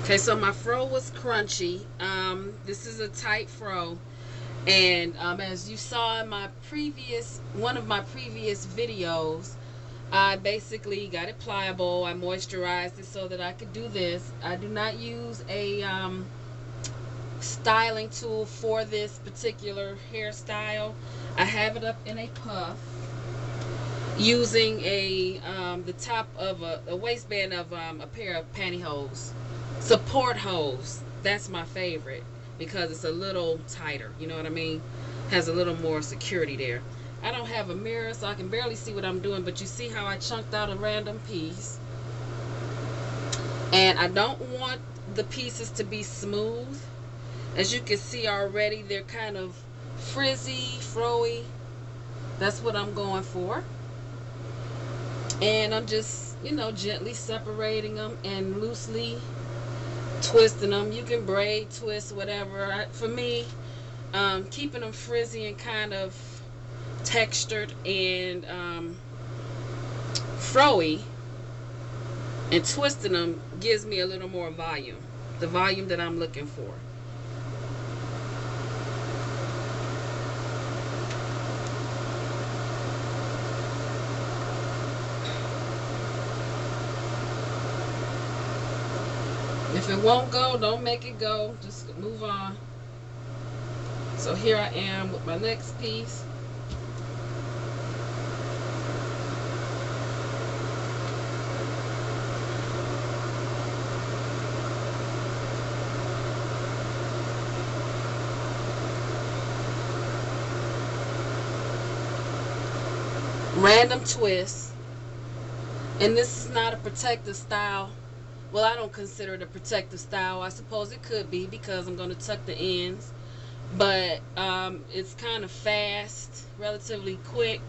Okay, so my fro was crunchy. This is a tight fro, and as you saw in one of my previous videos, I basically got it pliable. I moisturized it so that I could do this. I do not use a styling tool for this particular hairstyle. I have it up in a puff using the top of a waistband of a pair of pantyhose. Support hose. That's my favorite because it's a little tighter. You know what I mean? Has a little more security there. I don't have a mirror, so I can barely see what I'm doing, but you see how I chunked out a random piece. And I don't want the pieces to be smooth. As you can see already, they're kind of frizzy, froey. That's what I'm going for. And I'm just, gently separating them and loosely twisting them. You can braid, twist, whatever. For me, keeping them frizzy and kind of textured and froey and twisting them gives me a little more volume. The volume that I'm looking for. If it won't go, don't make it go. Just move on. So here I am with my next piece. Random twist. And this is not a protective style. Well, I don't consider it a protective style. I suppose it could be because I'm going to tuck the ends. But it's kind of fast, relatively quick.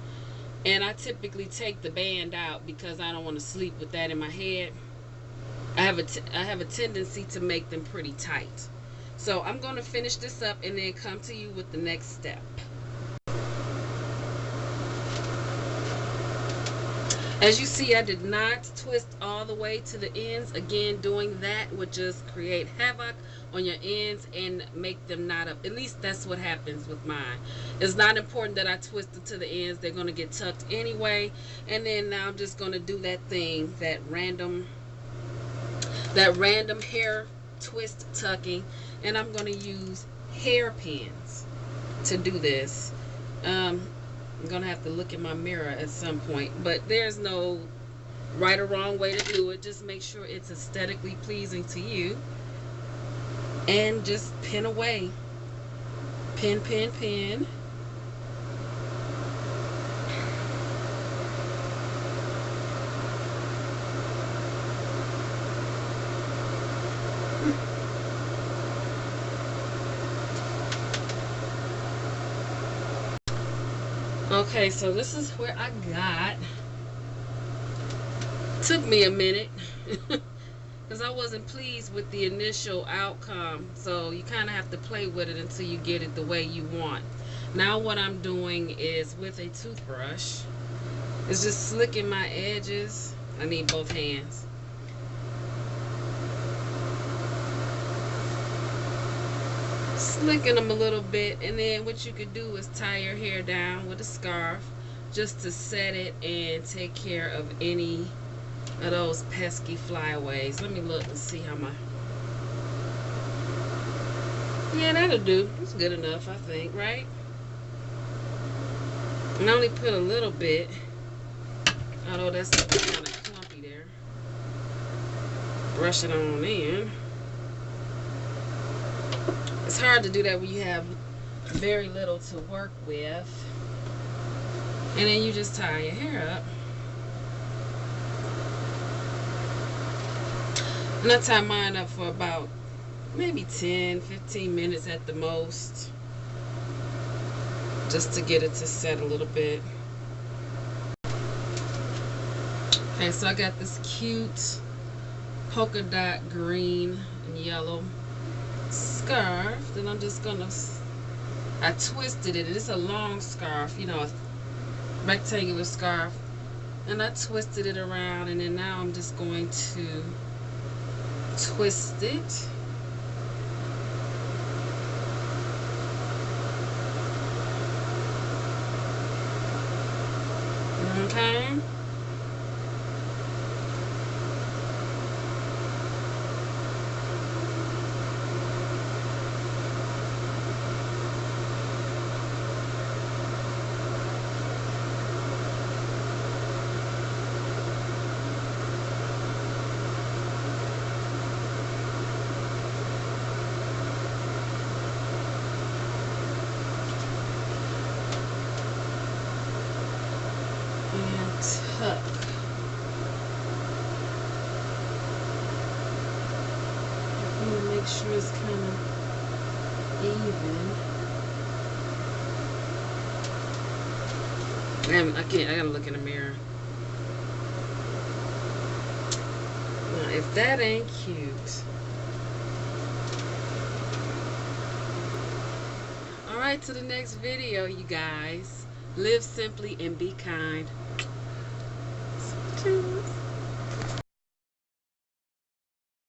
And I typically take the band out because I don't want to sleep with that in my head. I have a tendency to make them pretty tight. So I'm going to finish this up and then come to you with the next step. As you see, I did not twist all the way to the ends. Again, doing that would just create havoc on your ends and make them not up. At least that's what happens with mine. It's not important that I twist it to the ends. They're going to get tucked anyway. And then now I'm just going to do that thing, that random hair twist tucking. And I'm going to use hairpins to do this. I'm gonna have to look in my mirror at some point, but there's no right or wrong way to do it. Just make sure it's aesthetically pleasing to you and just pin away. Pin, pin, pin. Okay, so this is where I got. Took me a minute because I wasn't pleased with the initial outcome. So you kind of have to play with it until you get it the way you want. Now what I'm doing is with a toothbrush, is just slicking my edges. I need both hands. Slicking them a little bit, and then what you could do is tie your hair down with a scarf just to set it and take care of any of those pesky flyaways. Let me look and see how yeah, that'll do. It's good enough, I think, right? And I only put a little bit, although that's kind of clumpy there. Brush it on in. It's hard to do that when you have very little to work with. And then you just tie your hair up. And I tie mine up for about maybe 10-15 minutes at the most, just to get it to set a little bit. Okay, so I got this cute polka dot green and yellow scarf. Then I'm just gonna, I twisted it. It's a long scarf, a rectangular scarf, and I twisted it around, and then now I'm just going to twist it. Okay. And tuck. I'm gonna make sure it's kind of even. I can't. I gotta look in the mirror. Now, if that ain't cute. All right, to the next video, you guys. Live simply and be kind.